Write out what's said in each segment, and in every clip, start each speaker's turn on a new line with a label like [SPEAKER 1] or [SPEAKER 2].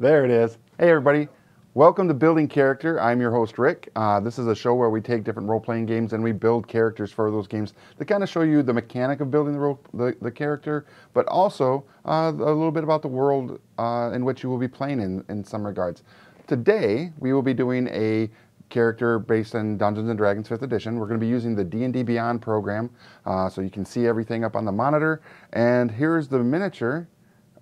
[SPEAKER 1] There it is. Hey everybody, welcome to Building Character. I'm your host Rick. This is a show where we take different role-playing games and we build characters for those games to kind of show you the mechanic of building the character, but also a little bit about the world in which you will be playing in some regards. Today we will be doing a character based on Dungeons & Dragons 5th edition. We're going to be using the D&D Beyond program, so you can see everything up on the monitor. And here's the miniature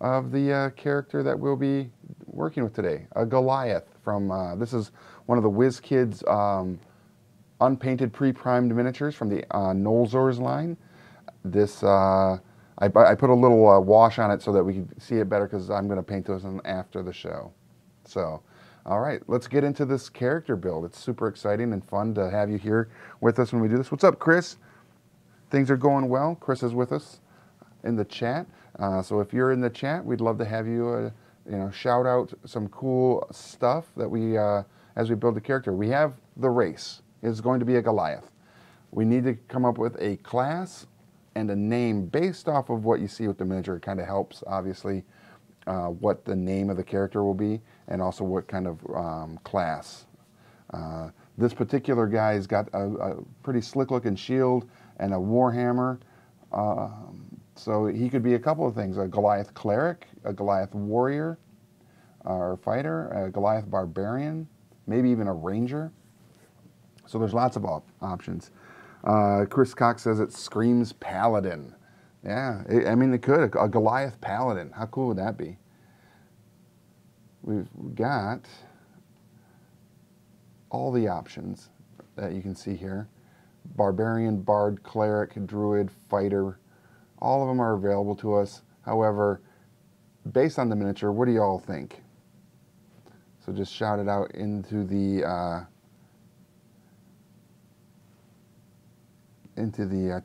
[SPEAKER 1] of the character that we'll be working with today, a Goliath from, this is one of the WizKids unpainted pre-primed miniatures from the Nolzur's line. This, I put a little wash on it so that we can see it better because I'm going to paint those after the show. So, all right, let's get into this character build. It's super exciting and fun to have you here with us when we do this. What's up, Chris? Things are going well. Chris is with us in the chat. So if you're in the chat, we'd love to have you, shout out some cool stuff that we, as we build the character. We have the race. It's going to be a Goliath. We need to come up with a class and a name based off of what you see with the miniature. It kind of helps, obviously, what the name of the character will be and also what kind of class. This particular guy's got a pretty slick-looking shield and a warhammer. So he could be a couple of things: a Goliath cleric, a Goliath warrior or fighter, a Goliath barbarian, maybe even a ranger. So there's lots of options. Chris Cox says it screams paladin. Yeah, I mean, it could. A Goliath paladin. How cool would that be? We've got all the options that you can see here. Barbarian, bard, cleric, druid, fighter. All of them are available to us. However, based on the miniature, what do you all think? So just shout it out into the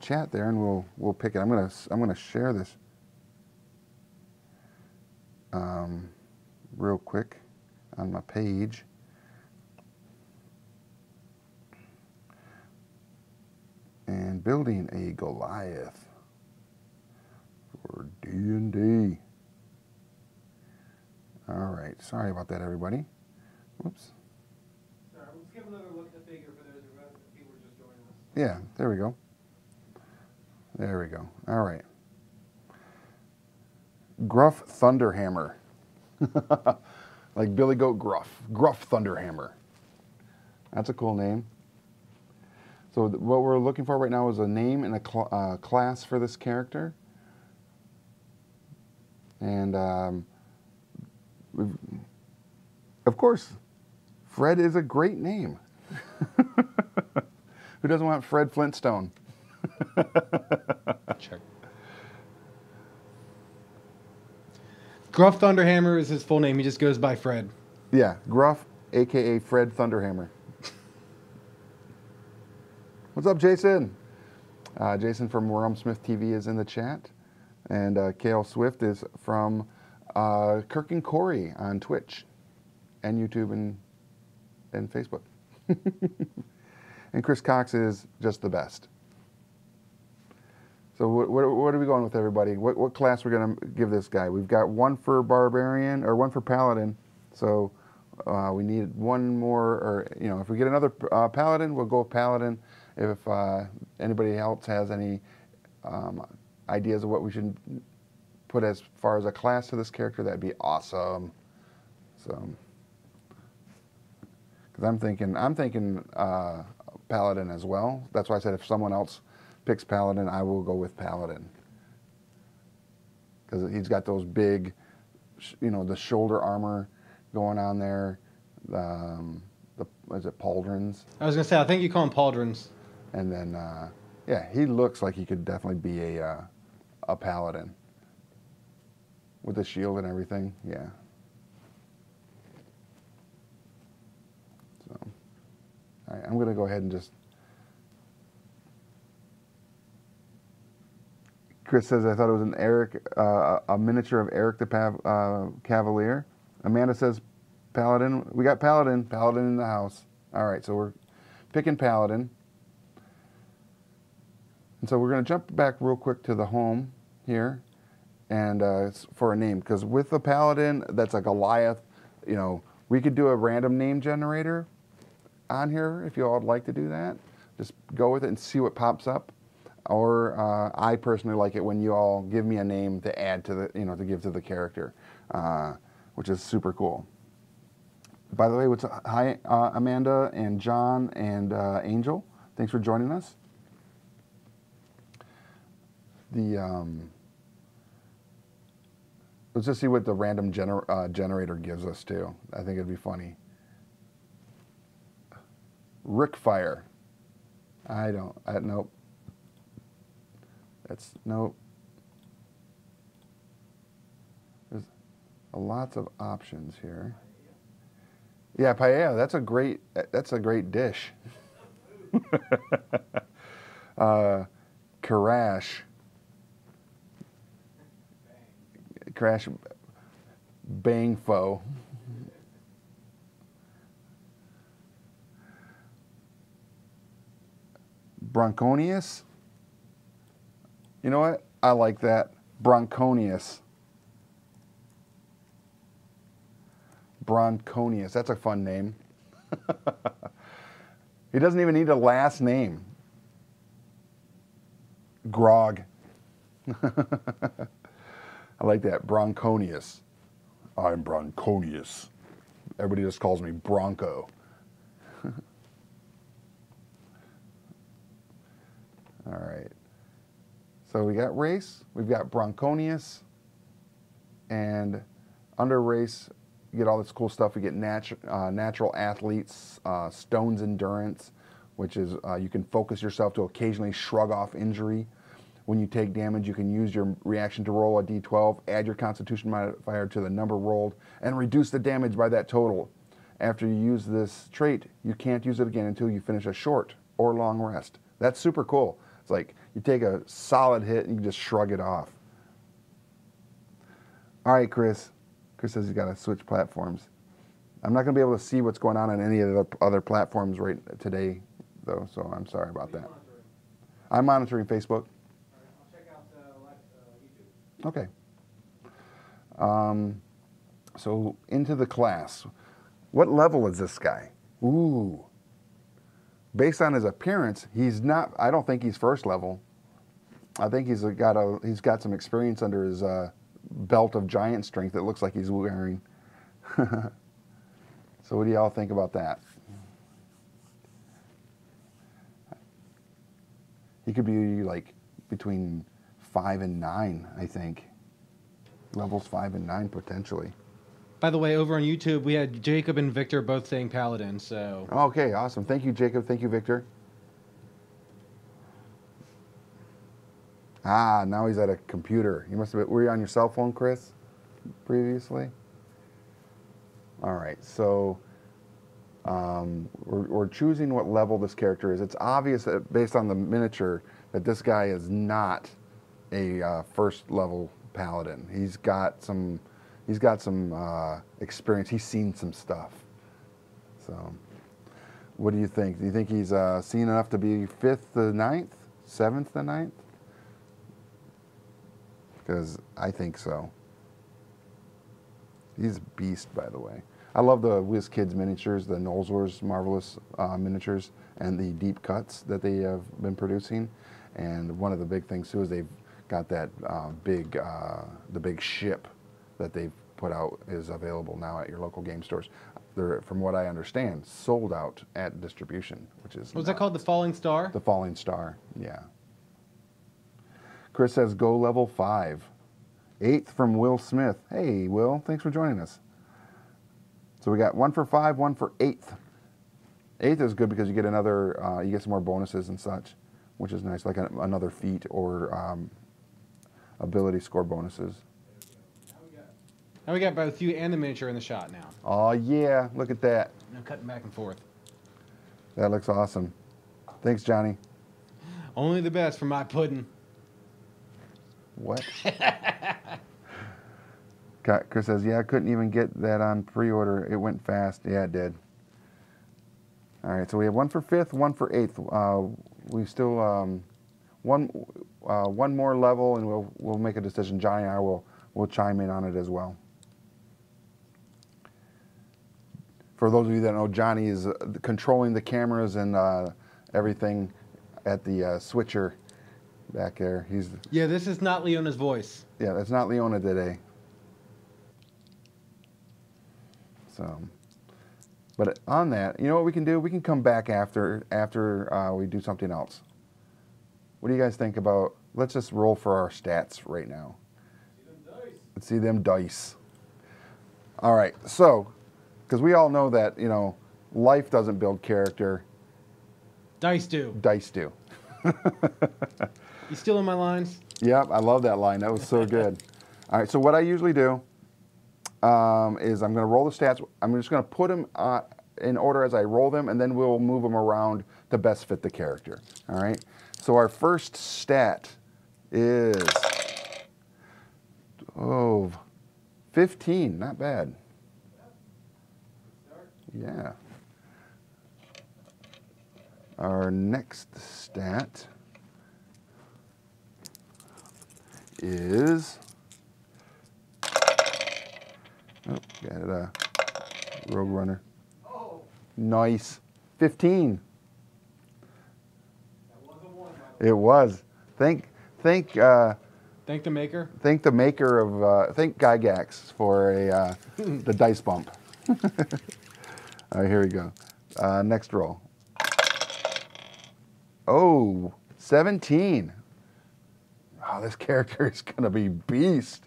[SPEAKER 1] chat there, and we'll pick it. I'm gonna share this real quick on my page. And building a Goliath for D&D. All right, sorry about that, everybody. Whoops.
[SPEAKER 2] Sorry, let's give another look at the figure for those people who are just joining us.
[SPEAKER 1] Yeah, there we go. There we go. All right. Gruff Thunderhammer. Like Billy Goat Gruff. Gruff Thunderhammer. That's a cool name. So what we're looking for right now is a name and a class for this character. And of course, Fred is a great name. Who doesn't want Fred Flintstone?
[SPEAKER 2] Check. Gruff Thunderhammer is his full name. He just goes by Fred.
[SPEAKER 1] Yeah, Gruff, a.k.a. Fred Thunderhammer. What's up, Jason? Jason from Realmsmith TV is in the chat. And Kale Swift is from Kirk and Corey on Twitch and YouTube and Facebook. And Chris Cox is just the best. So what are we going with, everybody? What class we're going to give this guy? We've got one for Barbarian, or one for Paladin. So we need one more, or if we get another Paladin, we'll go with Paladin. If anybody else has any ideas of what we should put as far as a class to this character, that'd be awesome. So, because I'm thinking Paladin as well. That's why I said if someone else picks Paladin, I will go with Paladin. Because he's got those big, the shoulder armor going on there. Is it pauldrons?
[SPEAKER 2] I was going to say, I think you call them pauldrons.
[SPEAKER 1] And then, yeah, he looks like he could definitely be a paladin with the shield and everything. Yeah. So, all right, I'm going to go ahead and just. Chris says, I thought it was an Eric, a miniature of Eric the Cavalier. Amanda says, Paladin. We got Paladin. Paladin in the house. All right, so we're picking Paladin. And so we're going to jump back real quick to the home here and for a name. Because with the Paladin, that's a Goliath, you know, we could do a random name generator on here if you all would like to do that. Just go with it and see what pops up. Or I personally like it when you all give me a name to add to the, you know, to give to the character, which is super cool. By the way, hi Amanda and John and Angel. Thanks for joining us. Let's just see what the random generator gives us too. I think it'd be funny. Rick Fire. Nope. Nope. There's lots of options here. Yeah, paella. That's a great dish. Crash Bang Foe. Bronconius. You know what? I like that. Bronconius. Bronconius. That's a fun name. He doesn't even need a last name. Grog. I like that. Bronconius. I'm Bronconius. Everybody just calls me Bronco. All right. So we got race, we've got Bronconius, and under race, you get all this cool stuff. We get natural athletes, Stone's Endurance, which is you can focus yourself to occasionally shrug off injury. When you take damage, you can use your reaction to roll a d12, add your Constitution modifier to the number rolled, and reduce the damage by that total. After you use this trait, you can't use it again until you finish a short or long rest. That's super cool. It's like you take a solid hit and you just shrug it off. All right, Chris. Chris says he's got to switch platforms. I'm not going to be able to see what's going on any of the other platforms right today, though, so I'm sorry about that. I'm monitoring Facebook. Okay. So into the class. What level is this guy? Ooh. Based on his appearance, he's not. I don't think he's first level. I think he's got some experience under his belt of giant strength that looks like he's wearing. So what do y'all think about that? He could be like between 5 and 9, I think. Levels 5 and 9 potentially.
[SPEAKER 2] By the way, over on YouTube, we had Jacob and Victor both saying Paladin, so...
[SPEAKER 1] Okay, awesome. Thank you, Jacob. Thank you, Victor. Ah, now he's at a computer. You must have been, were you on your cell phone, Chris, previously? All right, so we're choosing what level this character is. It's obvious that based on the miniature that this guy is not a first level paladin. He's got some experience. He's seen some stuff. So, what do you think? Do you think he's seen enough to be 5th to 9th, 7th to 9th? Because I think so. He's a beast, by the way. I love the WizKids miniatures, the Nolzur's Marvelous miniatures, and the deep cuts that they have been producing. And one of the big things too is they've got that the big ship that they've put out is available now at your local game stores. They're, from what I understand, sold out at distribution, which is
[SPEAKER 2] What's that called? The Falling Star?
[SPEAKER 1] The Falling Star, yeah. Chris says go level 5. 8th from Will Smith. Hey, Will, thanks for joining us. So we got 1 for 5, 1 for 8th. 8th is good because you get another, you get some more bonuses and such, which is nice, like another feat or ability score bonuses.
[SPEAKER 2] Now we got both you and the miniature in the shot now.
[SPEAKER 1] Oh yeah, look at that.
[SPEAKER 2] I'm cutting back and forth.
[SPEAKER 1] That looks awesome. Thanks, Johnny.
[SPEAKER 2] Only the best for my pudding.
[SPEAKER 1] What? Chris says, yeah, I couldn't even get that on pre-order. It went fast. Yeah, it did. All right, so we have 1 for 5th, 1 for 8th. We still one more level, and we'll make a decision. Johnny and I will chime in on it as well. For those of you that know, Johnny is controlling the cameras and everything at the switcher back there.
[SPEAKER 2] Yeah, this is not Leona's voice.
[SPEAKER 1] Yeah, that's not Leona today. So, but on that, you know what we can do? We can come back after we do something else. What do you guys think about? Let's just roll for our stats right now. Let's see them dice. All right, so because we all know that life doesn't build character.
[SPEAKER 2] Dice do.
[SPEAKER 1] Dice do.
[SPEAKER 2] You stealing my lines?
[SPEAKER 1] Yep, I love that line. That was so good. All right, so what I usually do is I'm going to roll the stats. I'm just going to put them in order as I roll them, and then we'll move them around to best fit the character. All right. So our first stat is 15. Not bad. Yeah. Our next stat is got it, Rogue Runner. Oh. Nice. 15.
[SPEAKER 2] That was a 1.
[SPEAKER 1] It was. Thank
[SPEAKER 2] the maker.
[SPEAKER 1] Thank the maker of thank Gygax for the dice bump. All right, here we go. Next roll. Oh, 17. Oh, this character is gonna be beast.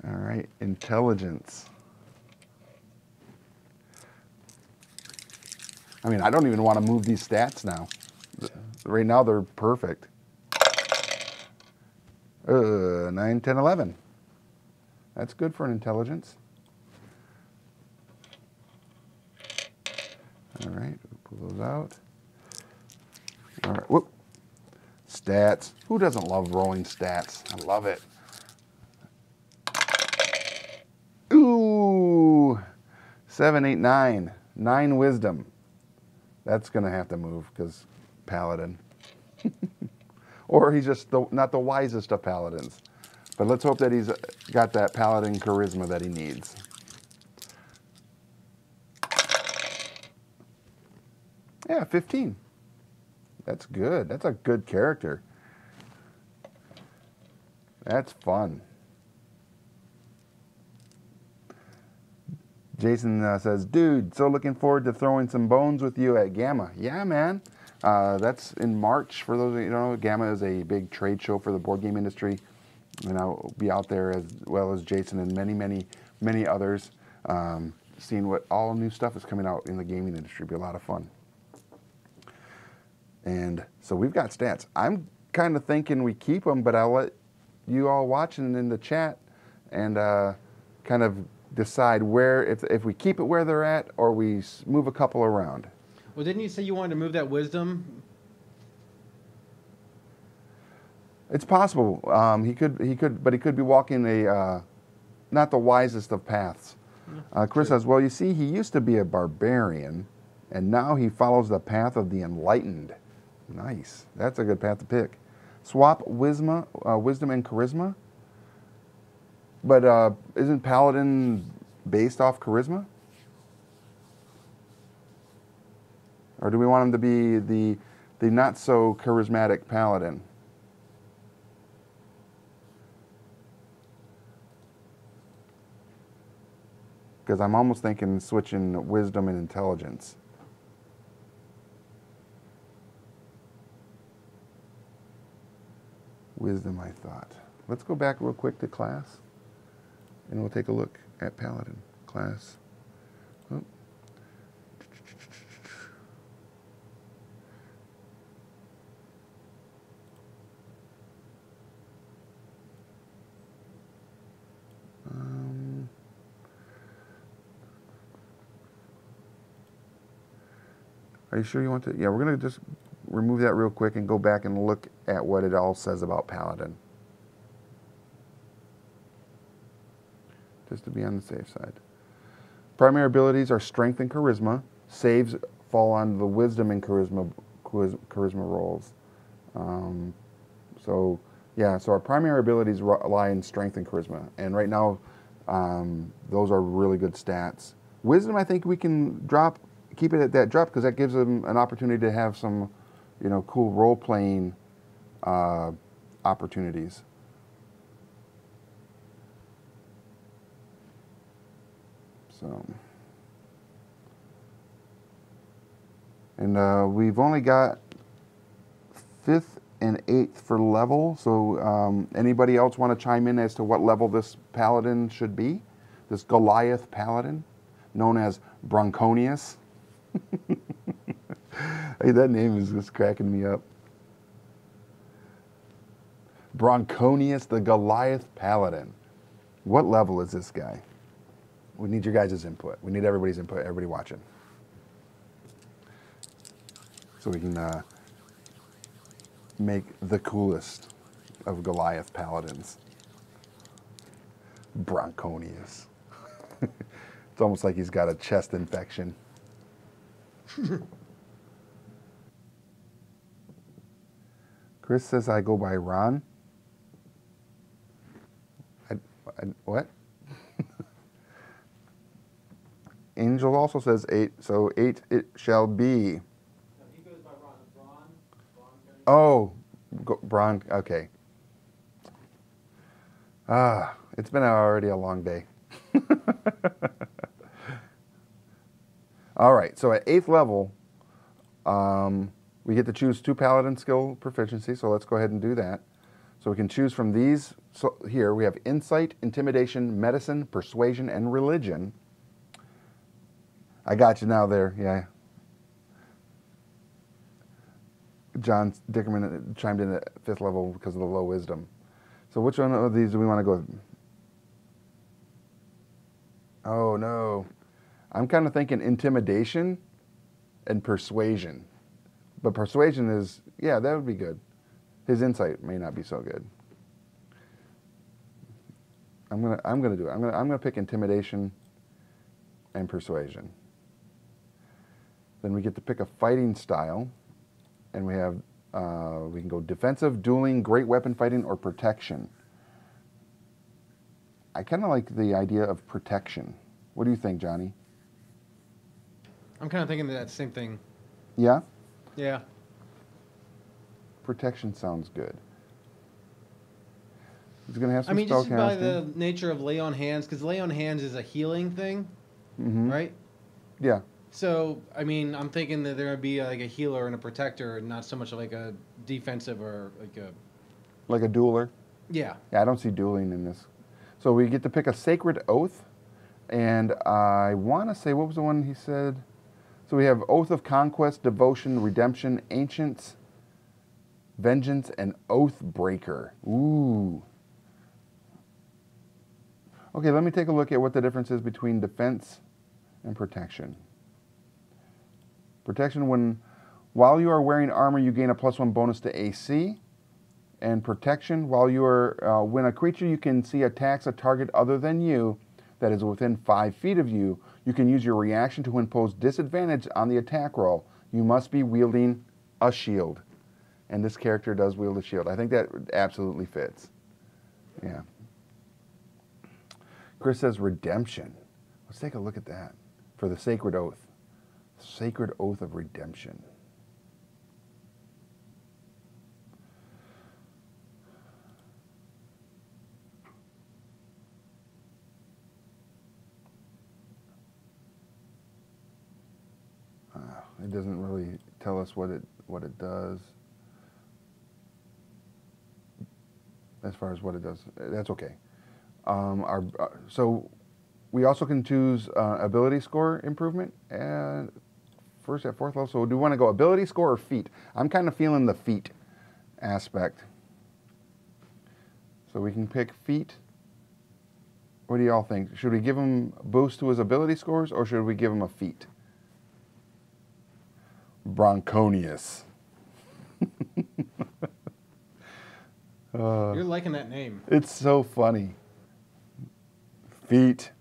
[SPEAKER 1] All right, intelligence. I mean, I don't even want to move these stats now. Right now, they're perfect. 9, 10, 11. That's good for an intelligence. All right, pull those out. All right, whoop. Stats. Who doesn't love rolling stats? I love it. Ooh, 7, 8, 9. 9 wisdom. That's going to have to move because paladin. Or he's just not the wisest of paladins. But let's hope that he's got that paladin charisma that he needs. Yeah, 15. That's good. That's a good character. That's fun. Jason says, dude, so looking forward to throwing some bones with you at GAMA. Yeah, man. That's in March. For those of you who don't know, GAMA is a big trade show for the board game industry. And I'll be out there as well as Jason and many, many, many others, seeing what all new stuff is coming out in the gaming industry. It'll be a lot of fun. And so we've got stats. I'm kind of thinking we keep them, but I'll let you all watching in the chat and kind of decide where, if we keep it where they're at or we move a couple around.
[SPEAKER 2] Well, didn't you say you wanted to move that wisdom?
[SPEAKER 1] It's possible. He could be walking a not the wisest of paths. Chris says, well, you see, he used to be a barbarian, and now he follows the path of the enlightened. Nice. That's a good path to pick. Swap wisdom and charisma. But isn't paladin based off charisma? Or do we want him to be the not so charismatic paladin? Because I'm almost thinking switching wisdom and intelligence. Wisdom, I thought. Let's go back real quick to class, and we'll take a look at paladin class. Oh. Are you sure you want to? Yeah, we're going to just remove that real quick and go back and look at what it all says about paladin. Just to be on the safe side. Primary abilities are strength and charisma. Saves fall on the wisdom and charisma rolls. So our primary abilities lie in strength and charisma. And right now, Those are really good stats. Wisdom, I think we can keep it at that drop because that gives them an opportunity to have some, cool role-playing opportunities. So, and we've only got 5th and 8th for level. So, anybody else want to chime in as to what level this paladin should be? This Goliath paladin, known as Bronconius. Hey, that name is just cracking me up. Bronconius, the Goliath paladin. What level is this guy? We need your guys' input. We need everybody's input, everybody watching. So we can make the coolest of Goliath paladins. Bronconius. It's almost like he's got a chest infection. Chris says I go by Ron. What? Angel also says 8, so 8 it shall be.
[SPEAKER 2] No, he goes by Ron.
[SPEAKER 1] Oh, Bron, okay. It's been already a long day. All right, so at 8th level, we get to choose 2 paladin skill proficiency, so let's go ahead and do that. So we can choose from these. So here we have insight, intimidation, medicine, persuasion, and religion. I got you now there, yeah. John Dickerman chimed in at 5th level because of the low wisdom. So which one of these do we want to go with? Oh, no. I'm kind of thinking intimidation and persuasion. But persuasion is, yeah, that would be good. His insight may not be so good. I'm gonna do it. I'm gonna pick intimidation and persuasion. Then we get to pick a fighting style, and we have we can go defensive, dueling, great weapon fighting, or protection. I kind of like the idea of protection. What do you think, Johnny?
[SPEAKER 2] I'm kind of thinking that same thing.
[SPEAKER 1] Yeah?
[SPEAKER 2] Yeah.
[SPEAKER 1] Protection sounds good. He's going to have some
[SPEAKER 2] I mean,
[SPEAKER 1] spell
[SPEAKER 2] just by
[SPEAKER 1] casting.
[SPEAKER 2] the nature of lay on hands, because lay on hands is a healing thing, right?
[SPEAKER 1] Yeah.
[SPEAKER 2] So, I mean, I'm thinking that there would be like a healer and a protector, and not so much like a defensive or like a...
[SPEAKER 1] Like a dueler?
[SPEAKER 2] Yeah.
[SPEAKER 1] Yeah, I don't see dueling in this. So we get to pick a sacred oath. And I want to say, what was the one he said? So we have Oath of Conquest, Devotion, Redemption, Ancients, Vengeance, and Oath Breaker. Ooh. Okay, let me take a look at what the difference is between defense and protection. Protection, while you are wearing armor, you gain a +1 bonus to AC. And protection, when a creature you can see attacks a target other than you that is within 5 feet of you, you can use your reaction to impose disadvantage on the attack roll. You must be wielding a shield. And this character does wield a shield. I think that absolutely fits. Yeah. Chris says redemption. Let's take a look at that for the Sacred Oath. Sacred Oath of Redemption. It doesn't really tell us what it does. As far as what it does, that's okay. So we also can choose ability score improvement and first at 4th level. So do we want to go ability score or feat? I'm kind of feeling the feat aspect. So we can pick feat. What do y'all think? Should we give him a boost to his ability scores or should we give him a feat? Bronconius.
[SPEAKER 2] You're liking that name.
[SPEAKER 1] It's so funny. Feet.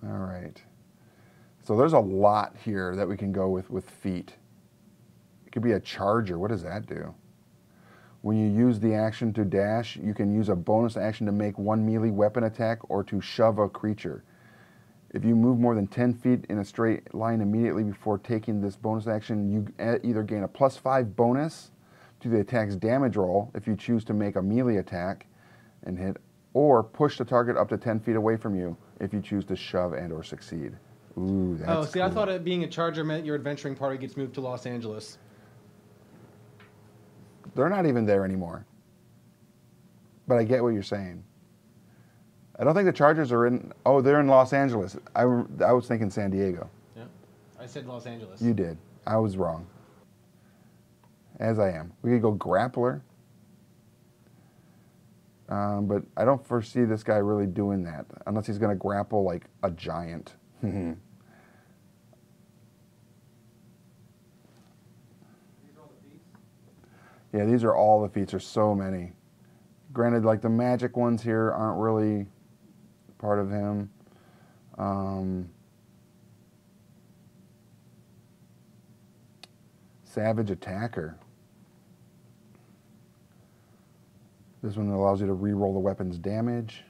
[SPEAKER 1] All right. So there's a lot here that we can go with feet. It could be a charger. What does that do? When you use the action to dash, you can use a bonus action to make one melee weapon attack or to shove a creature. If you move more than 10 feet in a straight line immediately before taking this bonus action, you either gain a +5 bonus to the attack's damage roll if you choose to make a melee attack and hit, or push the target up to 10 feet away from you if you choose to shove and or succeed. Ooh, that's
[SPEAKER 2] Oh, see,
[SPEAKER 1] cool.
[SPEAKER 2] I thought it being a charger meant your adventuring party gets moved to Los Angeles.
[SPEAKER 1] They're not even there anymore. But I get what you're saying. I don't think the Chargers are in... Oh, they're in Los Angeles. I was thinking San Diego.
[SPEAKER 2] Yeah, I said Los Angeles.
[SPEAKER 1] You did. I was wrong. As I am. We could go Grappler. But I don't foresee this guy really doing that. Unless he's going to grapple like a giant. Yeah, these are all the feats. There's so many. Granted, like the magic ones here aren't really part of him. Savage Attacker. This one allows you to re-roll the weapon's damage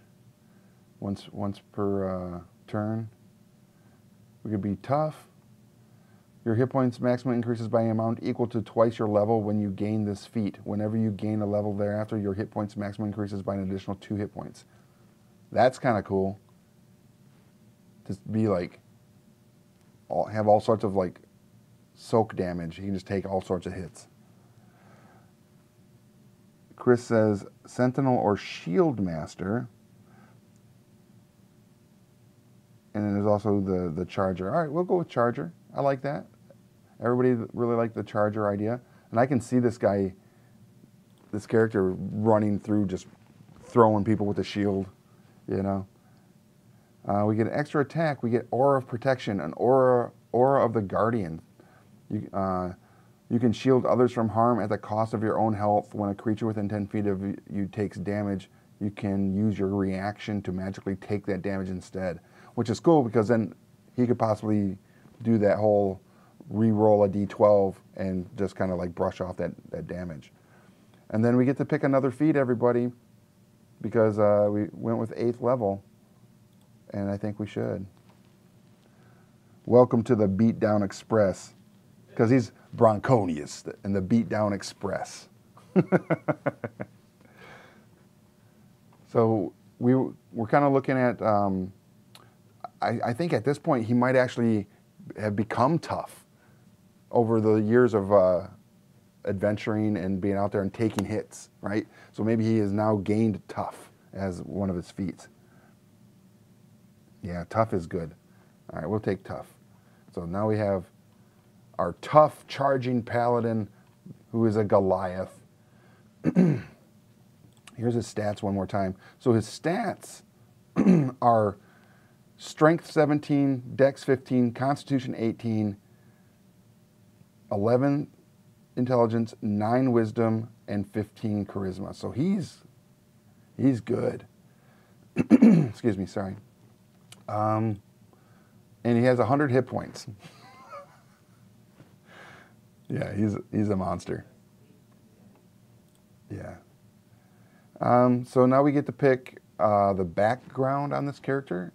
[SPEAKER 1] once per turn. We could be tough. Your hit points maximum increases by an amount equal to twice your level when you gain this feat. Whenever you gain a level thereafter, your hit points maximum increases by an additional 2 hit points. That's kind of cool. Just be like, have all sorts of like soak damage. You can just take all sorts of hits. Chris says Sentinel or Shield Master. And then there's also the Charger. All right, we'll go with Charger. I like that. Everybody really liked the Charger idea. And I can see this guy, this character running through just throwing people with a shield, you know. We get an extra attack. We get Aura of Protection, an Aura of the Guardian. You can shield others from harm at the cost of your own health. When a creature within 10 feet of you takes damage, you can use your reaction to magically take that damage instead. Which is cool because then he could possibly do that whole re-roll a d12 and just kind of like brush off that damage. And then we get to pick another feat, everybody, because we went with 8th level, and I think we should. Welcome to the Beatdown Express, because he's Bronconius and the Beatdown Express. So we're kind of looking at, I think at this point he might actually have become tough over the years of adventuring and being out there and taking hits, right? So maybe he has now gained tough as one of his feats. Yeah, tough is good. All right, we'll take tough. So now we have our tough charging paladin, who is a Goliath. Here's his stats one more time. So his stats are Strength 17, Dex 15, Constitution 18, 11 Intelligence, 9 Wisdom, and 15 Charisma. So he's good. Excuse me, sorry. And he has 100 hit points. Yeah, he's a monster. Yeah. So now we get to pick the background on this character.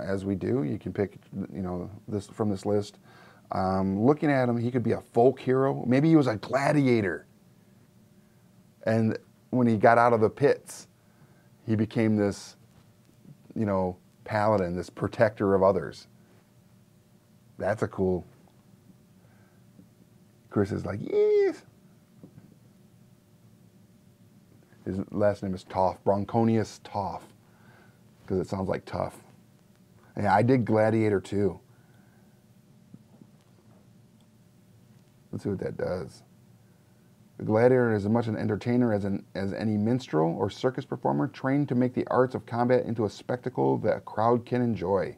[SPEAKER 1] As we do, you can pick, this from this list. Looking at him, he could be a folk hero. Maybe he was a gladiator. And when he got out of the pits, he became this, paladin, this protector of others. That's a cool. Chris is like, yes. His last name is Toff, Bronconius Toff, because it sounds like tough. Yeah, I did Gladiator too. Let's see what that does. The gladiator is as much an entertainer as any minstrel or circus performer, trained to make the arts of combat into a spectacle that a crowd can enjoy.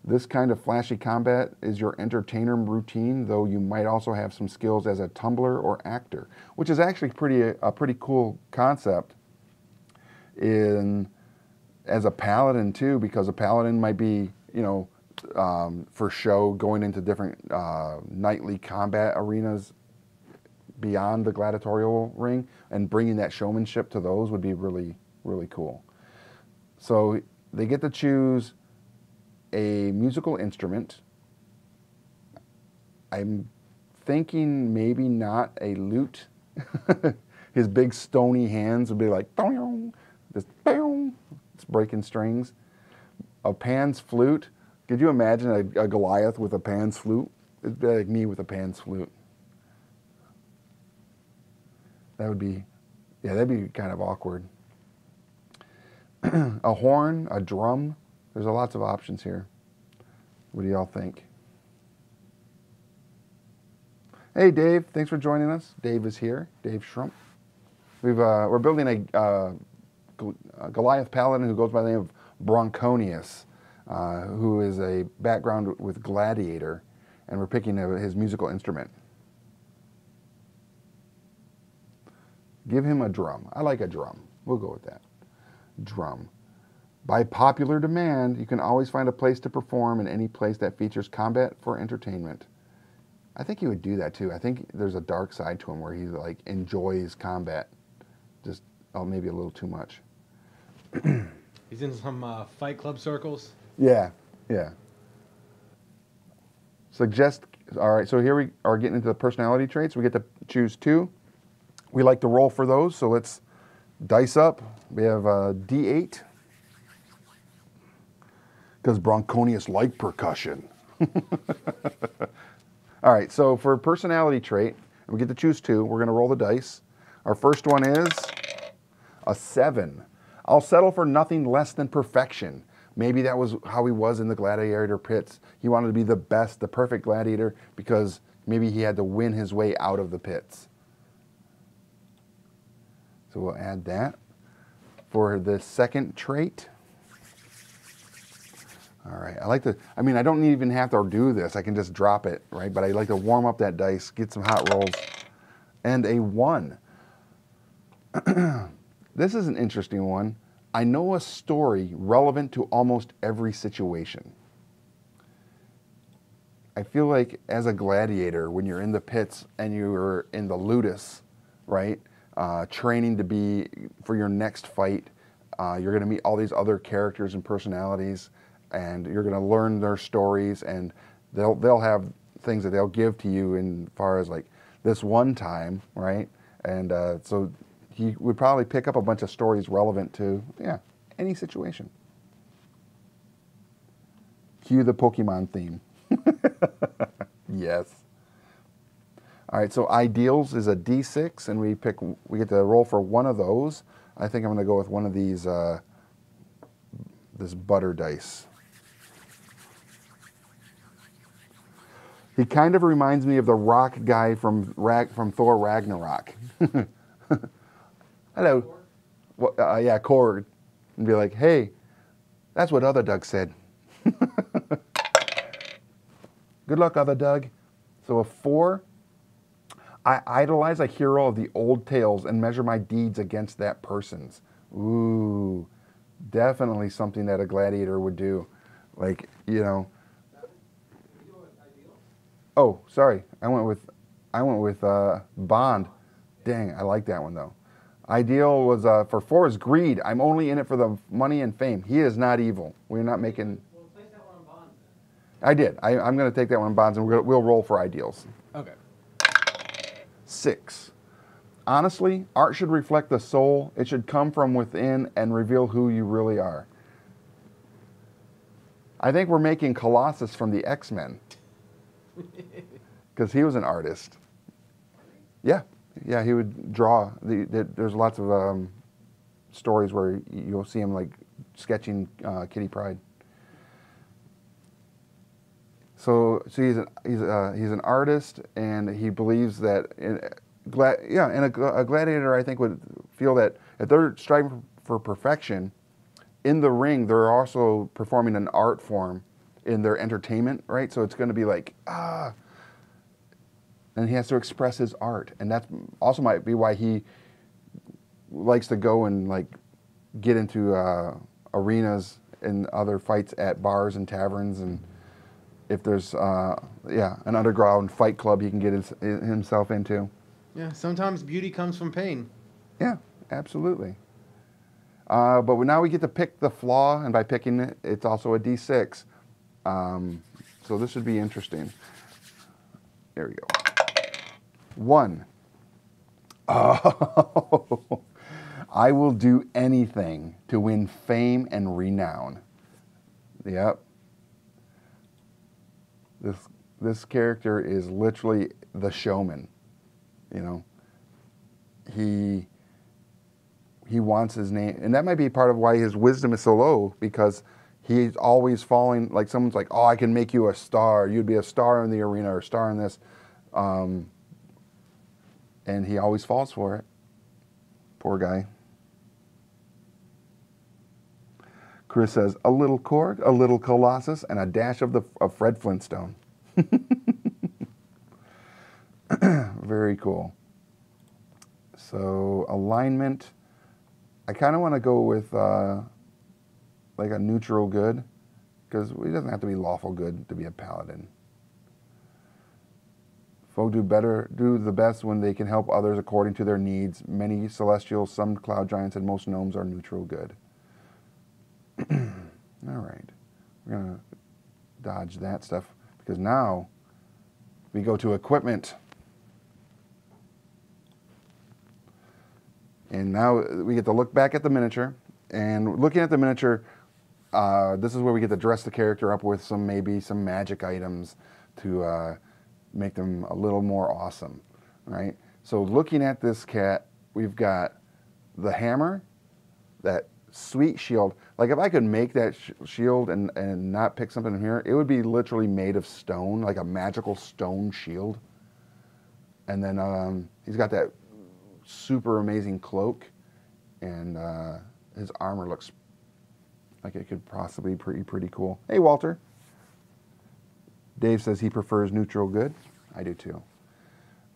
[SPEAKER 1] This kind of flashy combat is your entertainer routine, though you might also have some skills as a tumbler or actor, which is actually a pretty cool concept as a paladin too, because a paladin might be, for show, going into different nightly combat arenas, beyond the gladiatorial ring, and bringing that showmanship to those would be really, really cool. So they get to choose a musical instrument. I'm thinking maybe not a lute. His big stony hands would be like, just it's breaking strings. A Pan's flute. Could you imagine a Goliath with a Pan's flute? It'd be like me with a Pan's flute. That would be, yeah, that'd be kind of awkward. A horn, a drum. There's lots of options here. What do y'all think? Hey, Dave. Thanks for joining us. Dave is here. Dave Schrump. We're building a Goliath paladin who goes by the name of Bronconius, who is a background with Gladiator, and we're picking his musical instrument. Give him a drum. I like a drum. We'll go with that. Drum. By popular demand, you can always find a place to perform in any place that features combat for entertainment. I think he would do that too. I think there's a dark side to him where he like enjoys combat, just maybe a little too much.
[SPEAKER 2] He's in some Fight Club circles.
[SPEAKER 1] Yeah, yeah. All right, so here we are getting into the personality traits. We get to choose 2. We like to roll for those, so let's dice up. We have a D8, because Bronconius like percussion. All right, so for personality trait, we get to choose 2. We're going to roll the dice. Our first one is a 7. I'll settle for nothing less than perfection. Maybe that was how he was in the gladiator pits. He wanted to be the best, the perfect gladiator, because maybe he had to win his way out of the pits. So we'll add that. For the second trait, all right, I don't even have to do this. I can just drop it, right? But I like to warm up that dice, get some hot rolls. And a 1. This is an interesting one. I know a story relevant to almost every situation. I feel like as a gladiator, when you're in the pits and you're in the ludus, right? Training to be for your next fight, you're going to meet all these other characters and personalities, and you're going to learn their stories, and they'll have things that they'll give to you in far as like this one time, right? And so he would probably pick up a bunch of stories relevant to, any situation. Cue the Pokemon theme. Yes. All right, so ideals is a D6, and we get to roll for one of those. I think I'm going to go with one of these, this butter dice. He kind of reminds me of the rock guy from Thor Ragnarok. Hello. Well, yeah, Korg. And be like, hey, that's what other Doug said. Good luck, other Doug. So a 4. I idolize a hero of the old tales and measure my deeds against that person's. Ooh, definitely something that a gladiator would do. Like, Oh, sorry. I went with Bond. Dang, I like that one though. Ideal was for 4 is greed. I'm only in it for the money and fame. He is not evil. We're not making.
[SPEAKER 2] Well, place that one on Bonds.
[SPEAKER 1] I did. I'm going to take that one on Bonds, and we'll roll for ideals.
[SPEAKER 2] Okay.
[SPEAKER 1] 6. Honestly, art should reflect the soul. It should come from within and reveal who you really are. I think we're making Colossus from the X-Men. Because he was an artist. Yeah, he would draw. There's lots of stories where you'll see him like sketching Kitty Pryde. So he's an artist, and he believes that a gladiator, I think, would feel that if they're striving for perfection in the ring, they're also performing an art form in their entertainment, right? So it's going to be like, and he has to express his art, and that also might be why he likes to go and like get into arenas and other fights at bars and taverns, and if there's an underground fight club he can get himself into.
[SPEAKER 2] Yeah, sometimes beauty comes from pain.
[SPEAKER 1] Yeah, absolutely. But now we get to pick the flaw, and by picking it, it's also a D6. So this should be interesting. There we go. 1. Oh, I will do anything to win fame and renown. Yep. This character is literally the showman. You know, he wants his name, and that might be part of why his wisdom is so low, because he's always falling, like someone's like, oh, I can make you a star. You'd be a star in the arena or a star in this. And he always falls for it. Poor guy. Chris says, a little Korg, a little Colossus, and a dash of Fred Flintstone. Very cool. So alignment, I kind of want to go with like a neutral good, because it doesn't have to be lawful good to be a paladin. Folk do the best when they can help others according to their needs. Many celestials, some cloud giants, and most gnomes are neutral good. All right. We're going to dodge that stuff, because now we go to equipment. And now we get to look back at the miniature. And looking at the miniature, this is where we get to dress the character up with maybe some magic items to make them a little more awesome, right? So looking at this cat, we've got the hammer, that sweet shield. Like if I could make that shield and not pick something in here, it would be literally made of stone, like a magical stone shield. And then he's got that super amazing cloak, and his armor looks like it could possibly be pretty cool. Hey, Walter. Dave says he prefers neutral good. I do too.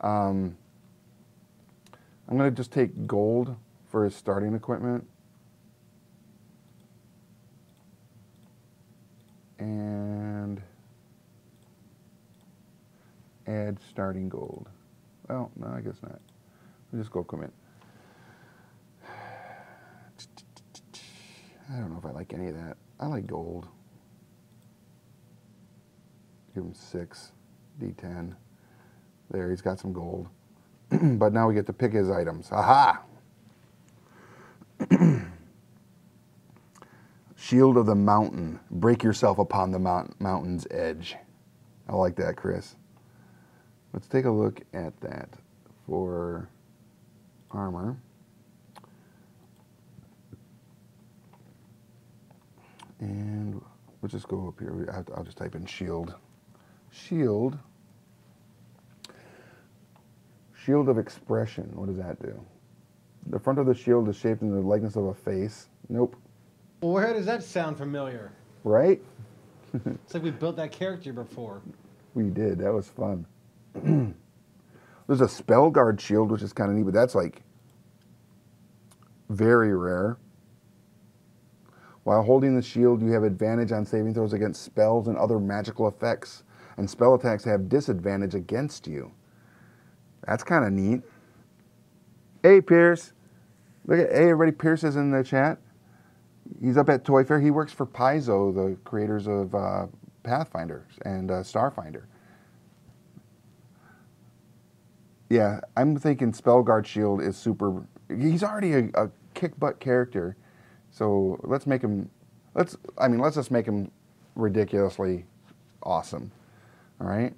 [SPEAKER 1] I'm going to just take gold for his starting equipment. And add starting gold. Well, no, I guess not. We'll just go equipment. I don't know if I like any of that. I like gold. Give him 6, D10. There, he's got some gold. But now we get to pick his items. Aha! Shield of the Mountain. Break yourself upon the mountain's edge. I like that, Chris. Let's take a look at that for armor. And we'll just go up here. I'll just type in shield. Shield. Shield of expression. What does that do? The front of the shield is shaped in the likeness of a face. Nope.
[SPEAKER 2] Well, where does that sound familiar?
[SPEAKER 1] Right?
[SPEAKER 2] It's like we built that character before.
[SPEAKER 1] We did. That was fun. There's a spell guard shield, which is kind of neat, but that's like very rare. While holding the shield, you have advantage on saving throws against spells and other magical effects, and spell attacks have disadvantage against you. That's kind of neat. Hey, Pierce. Look at, hey, everybody. Pierce is in the chat. He's up at Toy Fair. He works for Paizo, the creators of Pathfinder and Starfinder. Yeah, I'm thinking Spellguard Shield is super. He's already a kick-butt character, so let's make him. Let's just make him ridiculously awesome. All right.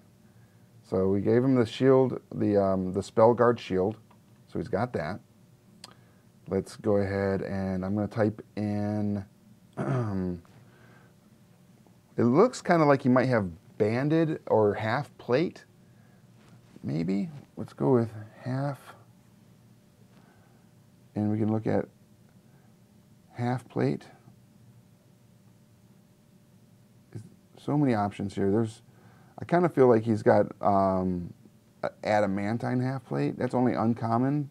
[SPEAKER 1] So we gave him the shield, the Spellguard Shield, so he's got that. Let's go ahead and I'm going to type in. It looks kind of like he might have banded or half plate. Maybe. Let's go with half. And we can look at half plate. So many options here. I kind of feel like he's got adamantine half plate. That's only uncommon.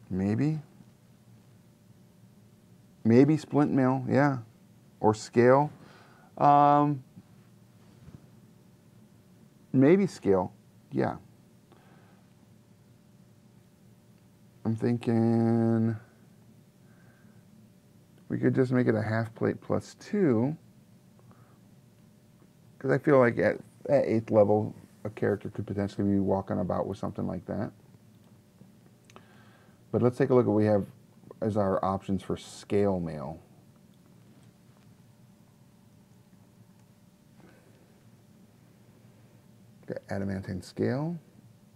[SPEAKER 1] Maybe splint mail, yeah, or scale. Maybe scale, yeah. I'm thinking we could just make it a half plate +2, because I feel like at 8th level, a character could potentially be walking about with something like that. But let's take a look at what we have as our options for scale mail. Got adamantine scale,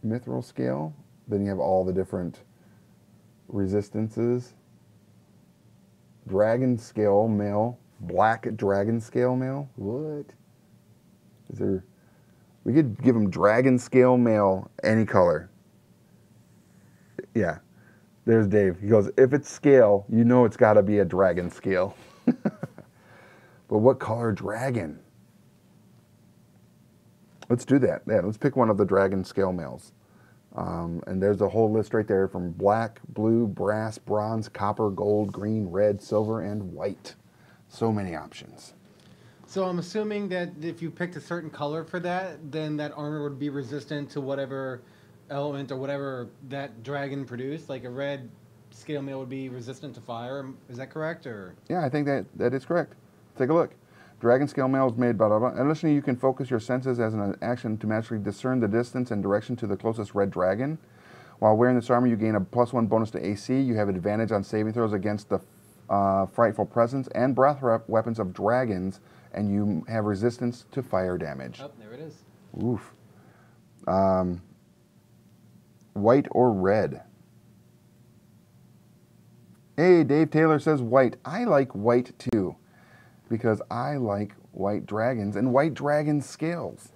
[SPEAKER 1] mithril scale, then you have all the different resistances. Dragon scale mail, black dragon scale mail. What? Is there? We could give them dragon scale mail any color. Yeah. There's Dave. He goes, if it's scale, you know it's got to be a dragon scale. But what color dragon? Let's do that. Yeah, let's pick one of the dragon scale mails. And there's a whole list right there from black, blue, brass, bronze, copper, gold, green, red, silver, and white. So many options.
[SPEAKER 2] So I'm assuming that if you picked a certain color for that, then that armor would be resistant to whatever element or whatever that dragon produced. Like a red scale mail would be resistant to fire. Is that correct? Or
[SPEAKER 1] yeah, I think that is correct. Take a look. Dragon scale mail is made, blah, blah, blah. Additionally, you can focus your senses as an action to magically discern the distance and direction to the closest red dragon. While wearing this armor, you gain a +1 bonus to AC. You have advantage on saving throws against the frightful presence and breath weapons of dragons, and you have resistance to fire damage.
[SPEAKER 2] Oh, there it is.
[SPEAKER 1] Oof. White or red? Hey, Dave Taylor says white. I like white too, because I like white dragons and white dragon scales.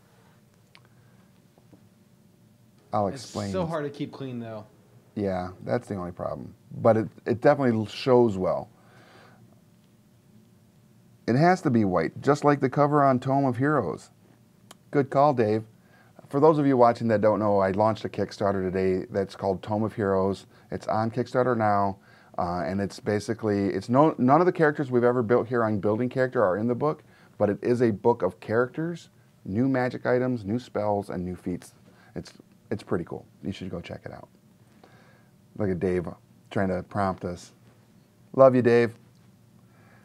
[SPEAKER 1] I'll explain.
[SPEAKER 2] It's so hard to keep clean, though.
[SPEAKER 1] Yeah, that's the only problem. But it definitely shows well. It has to be white, just like the cover on Tome of Heroes. Good call, Dave. For those of you watching that don't know, I launched a Kickstarter today that's called Tome of Heroes. It's on Kickstarter now, and it's basically, none of the characters we've ever built here on Building Character are in the book, but it is a book of characters, new magic items, new spells, and new feats. It's pretty cool. You should go check it out. Look at Dave trying to prompt us. Love you, Dave.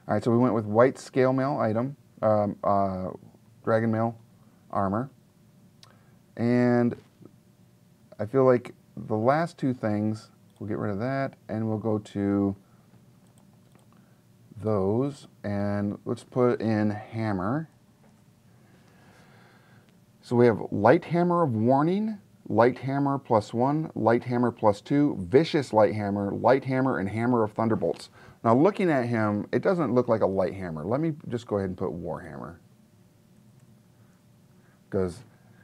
[SPEAKER 1] All right, so we went with white scale mail item, dragon mail armor. And I feel like the last two things, we'll get rid of that, and we'll go to those, and let's put in hammer. So we have light hammer of warning, light hammer +1, light hammer +2, vicious light hammer, and hammer of thunderbolts. Now looking at him, it doesn't look like a light hammer. Let me just go ahead and put warhammer, because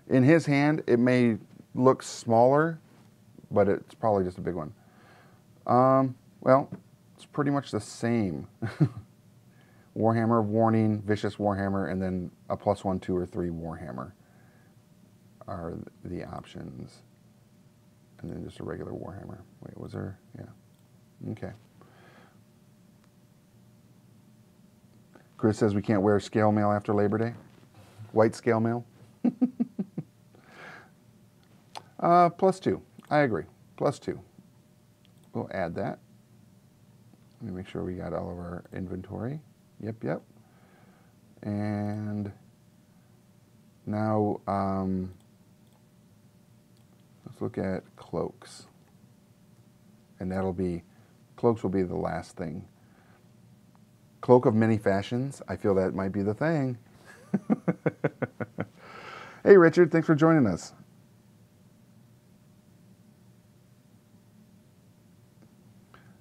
[SPEAKER 1] in his hand, it may look smaller, but it's probably just a big one. Well, it's pretty much the same. Warhammer of warning, vicious warhammer, and then a +1, 2, or 3 warhammer are the options. And then just a regular warhammer. Wait, was there? Yeah. Okay. Chris says we can't wear scale mail after Labor Day. White scale mail. +2. I agree. +2. We'll add that. Let me make sure we got all of our inventory. Yep. And now let's look at cloaks. And cloaks will be the last thing. Cloak of many fashions. I feel that might be the thing. Hey, Richard, thanks for joining us.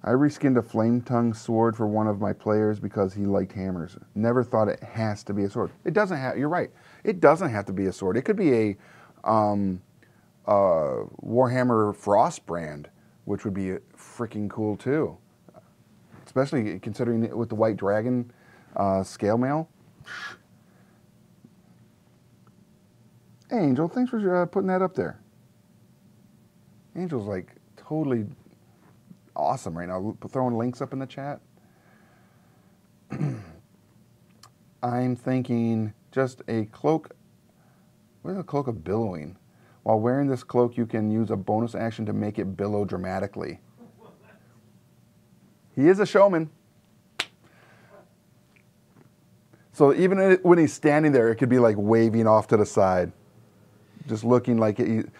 [SPEAKER 1] I reskinned a flame tongue sword for one of my players because he liked hammers. Never thought it has to be a sword. It doesn't have. You're right. It doesn't have to be a sword. It could be a Warhammer Frostbrand, which would be freaking cool too. Especially considering it with the white dragon scale mail. Hey, Angel, thanks for putting that up there. Angel's like totally awesome right now, throwing links up in the chat. I'm thinking just a cloak. What is a cloak of billowing? While wearing this cloak, you can use a bonus action to make it billow dramatically. He is a showman. So even when he's standing there, it could be like waving off to the side, just looking like and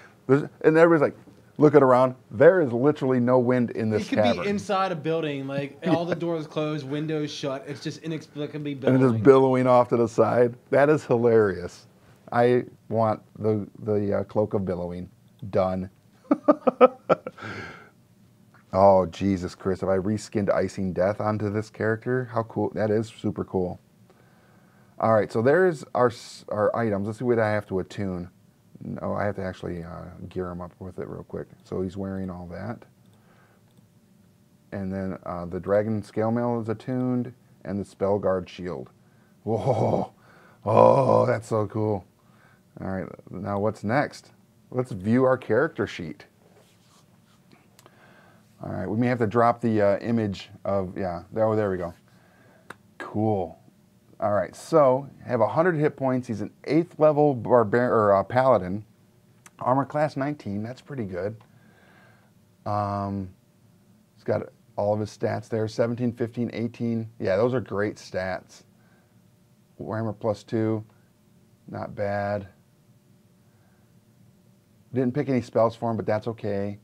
[SPEAKER 1] everybody's like looking around. There is literally no wind in this cavern.
[SPEAKER 2] It could be inside a building, like all the doors closed, windows shut. It's just inexplicably billowing.
[SPEAKER 1] And it's just billowing off to the side. That is hilarious. I want the cloak of billowing done. Oh, Jesus, Chris, if I reskinned Icing Death onto this character, how cool. That is super cool. All right, so there's our items. Let's see what I have to attune. No, I have to actually gear him up with it real quick. So he's wearing all that. And then the Dragon Scale Mail is attuned, and the Spell Guard Shield. Whoa. Oh, that's so cool. All right, now what's next? Let's view our character sheet. All right, we may have to drop the image of, yeah, there we go. Cool. All right, so have 100 hit points. He's an 8th level paladin, armor class 19. That's pretty good. He's got all of his stats there: 17, 15, 18. Yeah, those are great stats. Armor +2, not bad. Didn't pick any spells for him, but that's okay.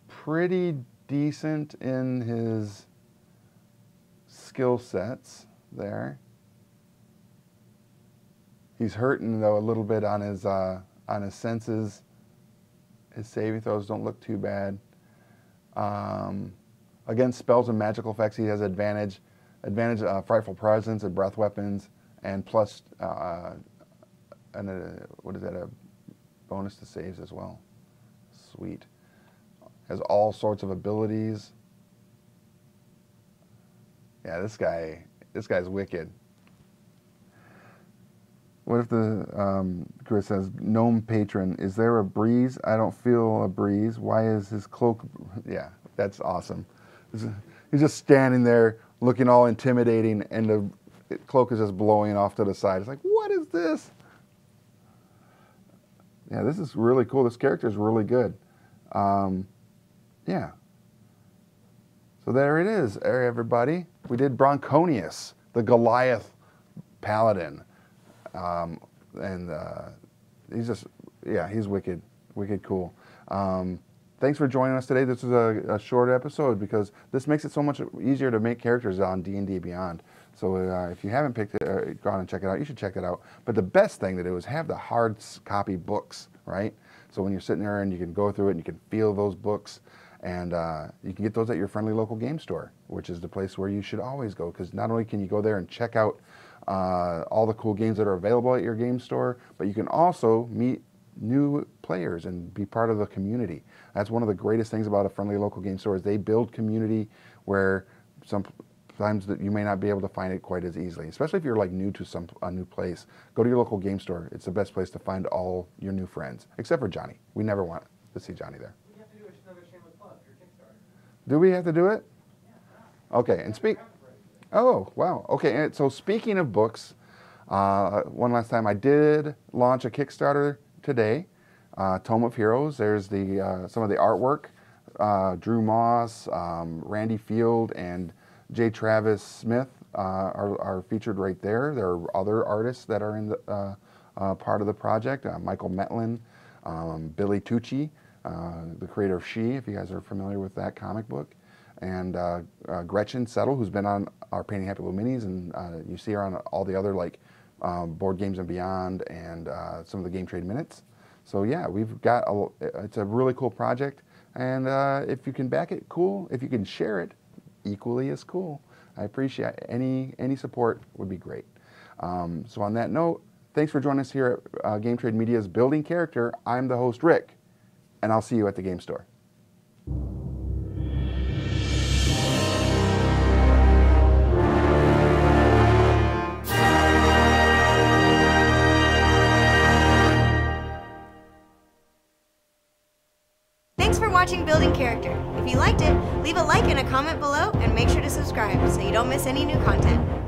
[SPEAKER 1] Pretty decent in his skill sets there. He's hurting though a little bit on his senses. His saving throws don't look too bad. Against spells and magical effects, he has advantage. Frightful Presence and breath weapons, and plus what is that? A bonus to saves as well. Sweet. Has all sorts of abilities. Yeah, this guy's wicked. What if Chris says, Gnome Patron, is there a breeze? I don't feel a breeze. Why is his cloak? Yeah, that's awesome. He's just standing there looking all intimidating, and the cloak is just blowing off to the side. It's like, what is this? Yeah, this is really cool. This character is really good. Yeah. So there it is, everybody. We did Bronconius, the Goliath Paladin. He's just, yeah, he's wicked cool. Thanks for joining us today. This is a short episode because this makes it so much easier to make characters on D&D Beyond. So if you haven't picked it, gone and check it out, you should check it out. But the best thing to do is have the hard copy books, right? So when you're sitting there and you can go through it and you can feel those books, and you can get those at your friendly local game store, which is the place where you should always go, because not only can you go there and check out all the cool games that are available at your game store, but you can also meet new players and be part of the community. That's one of the greatest things about a friendly local game store, is they build community where sometimes that you may not be able to find it quite as easily, especially if you're like new to a new place. Go to your local game store. It's the best place to find all your new friends, except for Johnny. We never want to see Johnny there. Do we have to do it? Okay, and oh, wow. Okay, and so speaking of books, one last time, I did launch a Kickstarter today, Tome of Heroes. There's some of the artwork. Drew Moss, Randy Field, and J. Travis Smith are featured right there. There are other artists that are in the part of the project. Michael Metlin, Billy Tucci, the creator of She, if you guys are familiar with that comic book, and Gretchen Settle, who's been on our Painting Happy Little Minis, and you see her on all the other like Board Games and Beyond, and some of the Game Trade Minutes. So yeah, we've got it's a really cool project, and if you can back it, cool. If you can share it, equally as cool. I appreciate any support would be great. So on that note, thanks for joining us here at Game Trade Media's Building Character. I'm the host, Rick, and I'll see you at the game store.
[SPEAKER 3] Thanks for watching Building Character. If you liked it, leave a like and a comment below, and make sure to subscribe so you don't miss any new content.